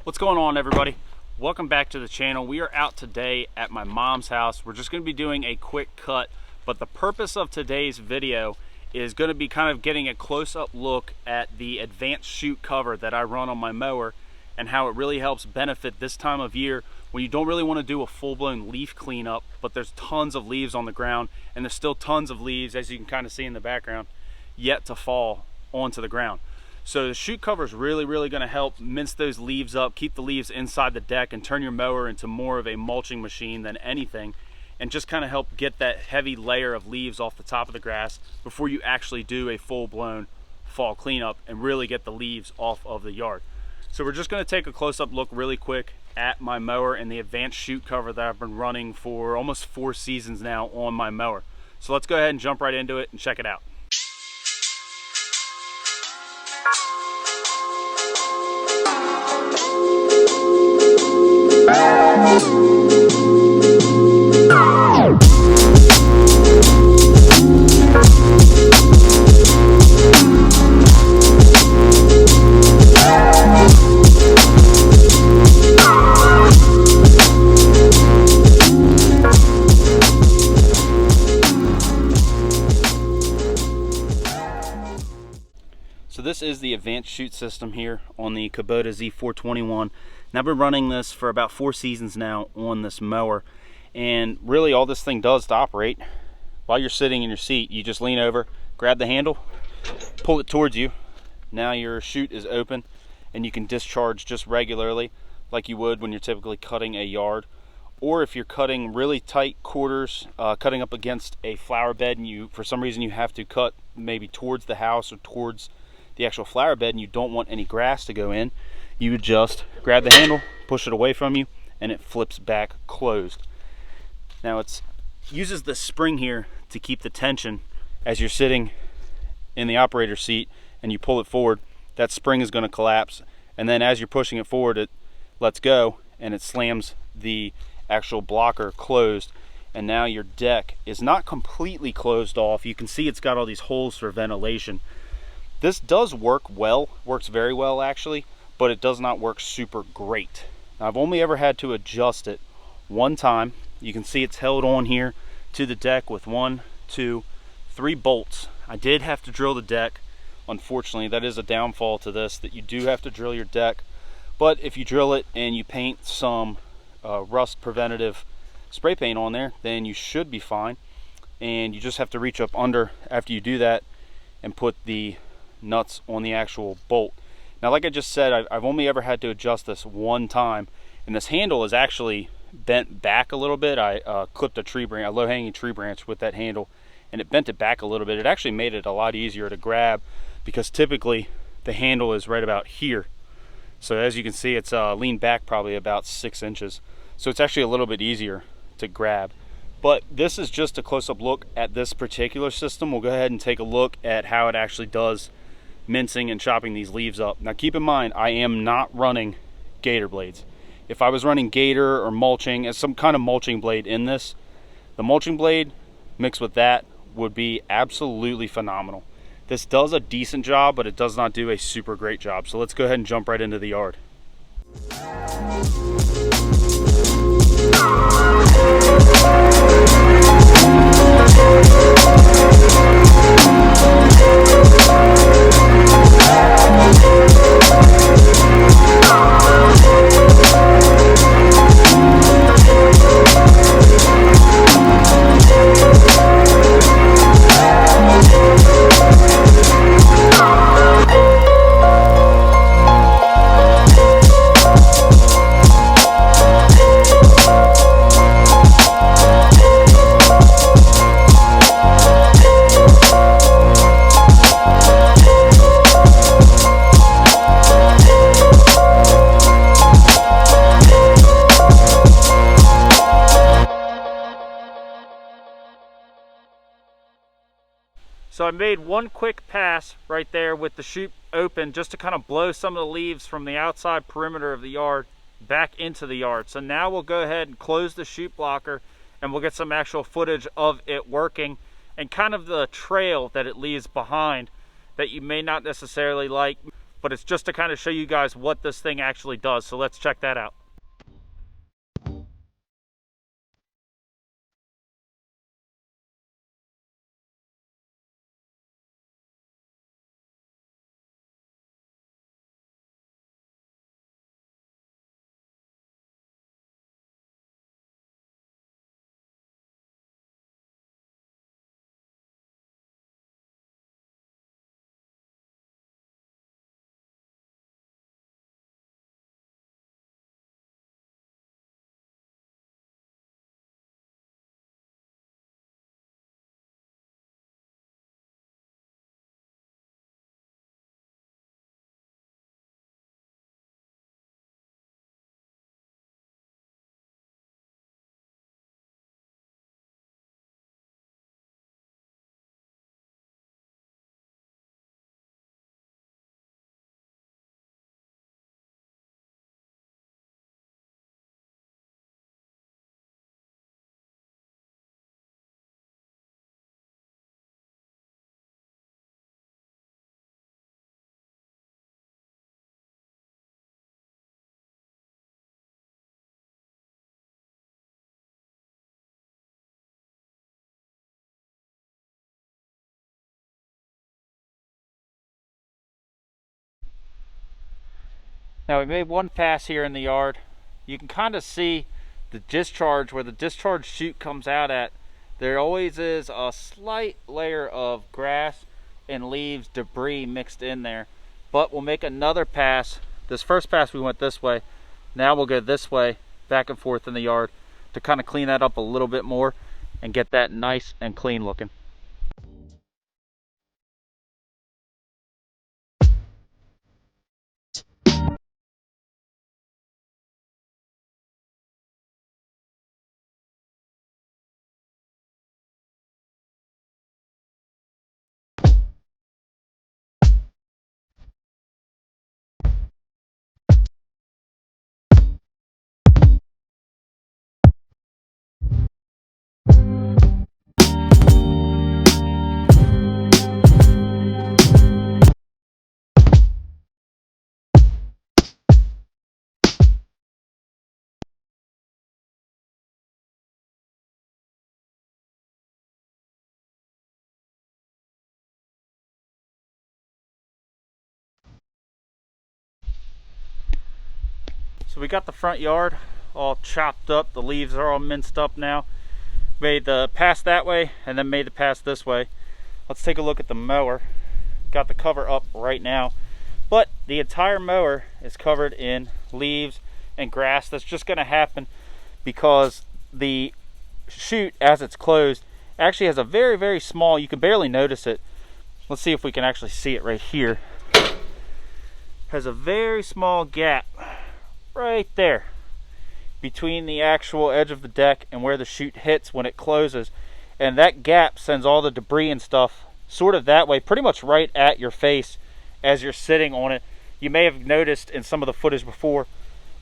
What's going on, everybody? Welcome back to the channel. We are out today at my mom's house. We're just going to be doing a quick cut, but the purpose of today's video is going to be kind of getting a close-up look at the advanced chute cover that I run on my mower and how it really helps benefit this time of year when you don't really want to do a full-blown leaf cleanup, but there's tons of leaves on the ground and there's still tons of leaves, as you can kind of see in the background, yet to fall onto the ground. So the chute cover is really going to help mince those leaves up, keep the leaves inside the deck, and turn your mower into more of a mulching machine than anything, and just kind of help get that heavy layer of leaves off the top of the grass before you actually do a full-blown fall cleanup and really get the leaves off of the yard. So we're just going to take a close-up look really quick at my mower and the advanced chute cover that I've been running for almost 4 seasons now on my mower. So let's go ahead and jump right into it and check it out. So this is the advanced chute system here on the Kubota Z421, and I've been running this for about 4 seasons now on this mower. And really all this thing does to operate, while you're sitting in your seat, you just lean over, grab the handle, pull it towards you. Now your chute is open and you can discharge just regularly like you would when you're typically cutting a yard. Or if you're cutting really tight quarters, cutting up against a flower bed, and you, for some reason, you have to cut maybe towards the house or towards the actual flower bed and you don't want any grass to go in, you would just grab the handle, push it away from you, and it flips back closed. Now it uses the spring here to keep the tension as you're sitting in the operator's seat and you pull it forward. That spring is going to collapse, and then as you're pushing it forward, it lets go and it slams the actual blocker closed, and now your deck is not completely closed off. You can see it's got all these holes for ventilation. This does work well, works very well actually, but it does not work super great. Now, I've only ever had to adjust it one time. You can see it's held on here to the deck with 1, 2, 3 bolts. I did have to drill the deck. Unfortunately, that is a downfall to this, that you do have to drill your deck. But if you drill it and you paint some rust preventative spray paint on there, then you should be fine. And you just have to reach up under after you do that and put the nuts on the actual bolt. Now, like I just said, I've only ever had to adjust this one time, and this handle is actually bent back a little bit. I clipped a tree branch, a low-hanging tree branch with that handle, and it bent it back a little bit. It actually made it a lot easier to grab, because typically the handle is right about here. So as you can see, it's leaned back probably about 6 inches. So it's actually a little bit easier to grab. But this is just a close-up look at this particular system. We'll go ahead and take a look at how it actually does mincing and chopping these leaves up. Now keep in mind, I am not running gator blades. If I was running gator or mulching as some kind of mulching blade in this, the mulching blade mixed with that would be absolutely phenomenal. This does a decent job, but it does not do a super great job. So let's go ahead and jump right into the yard. So I made one quick pass right there with the chute open just to kind of blow some of the leaves from the outside perimeter of the yard back into the yard. So now we'll go ahead and close the chute blocker and we'll get some actual footage of it working and kind of the trail that it leaves behind that you may not necessarily like. but it's just to kind of show you guys what this thing actually does. So let's check that out. Now we made one pass here in the yard. You can kind of see the discharge, where the discharge chute comes out at. There always is a slight layer of grass and leaves, debris mixed in there. But we'll make another pass. This first pass we went this way. Now we'll go this way, back and forth in the yard, to kind of clean that up a little bit more and get that nice and clean looking. So we got the front yard all chopped up. The leaves are all minced up now. Made the pass that way and then made the pass this way. Let's take a look at the mower. Got the cover up right now, but the entire mower is covered in leaves and grass. That's just going to happen because the chute, as it's closed, actually has a very, very small, you can barely notice it. Let's see if we can actually see it right here. Has a very small gap right there between the actual edge of the deck and where the chute hits when it closes, and that gap sends all the debris and stuff sort of that way, pretty much right at your face as you're sitting on it. You may have noticed in some of the footage before,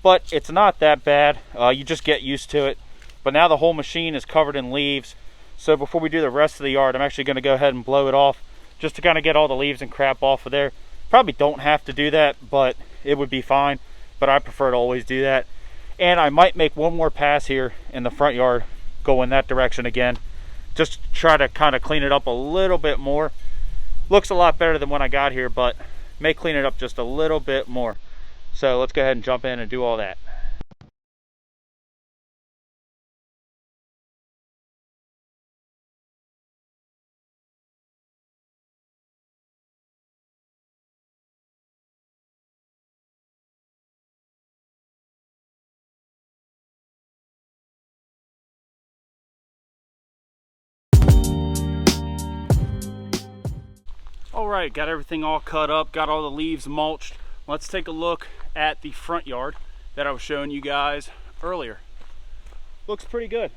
but it's not that bad. You just get used to it. But now the whole machine is covered in leaves, so before we do the rest of the yard, I'm actually going to go ahead and blow it off just to kind of get all the leaves and crap off of there. Probably don't have to do that, but it would be fine. But I prefer to always do that. And I might make one more pass here in the front yard, go in that direction again, just to try to kind of clean it up a little bit more. Looks a lot better than when I got here, but may clean it up just a little bit more. So let's go ahead and jump in and do all that. All right, got everything all cut up, got all the leaves mulched. Let's take a look at the front yard that I was showing you guys earlier. Looks pretty good.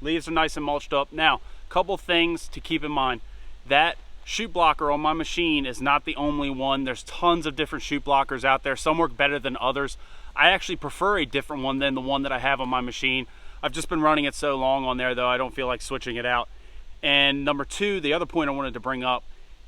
Leaves are nice and mulched up. Now, a couple things to keep in mind. That chute blocker on my machine is not the only one. There's tons of different chute blockers out there. Some work better than others. I actually prefer a different one than the one that I have on my machine. I've just been running it so long on there, though, I don't feel like switching it out. And number two, the other point I wanted to bring up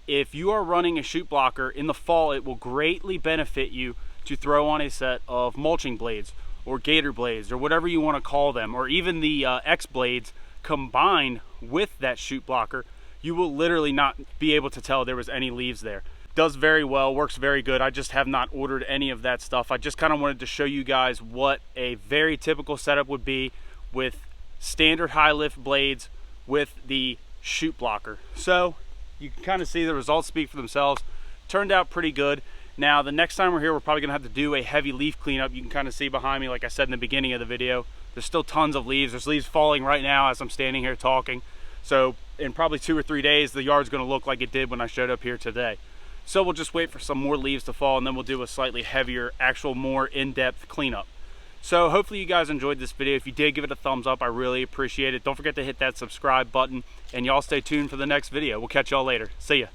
if you are running a chute blocker in the fall, it will greatly benefit you to throw on a set of mulching blades or gator blades or whatever you want to call them, or even the X blades combined with that chute blocker. You will literally not be able to tell there was any leaves there. Does very well, works very good. I just have not ordered any of that stuff. I just kind of wanted to show you guys what a very typical setup would be with standard high lift blades with the chute blocker. So you can kind of see the results speak for themselves. Turned out pretty good. Now the next time we're here, we're probably gonna have to do a heavy leaf cleanup. You can kind of see behind me, like I said in the beginning of the video, there's still tons of leaves. There's leaves falling right now as I'm standing here talking. So in probably 2 or 3 days, the yard's gonna look like it did when I showed up here today. So we'll just wait for some more leaves to fall, and then we'll do a slightly heavier, actual more in-depth cleanup. So hopefully you guys enjoyed this video. If you did, give it a thumbs up. I really appreciate it. Don't forget to hit that subscribe button, and y'all stay tuned for the next video. We'll catch y'all later. See ya.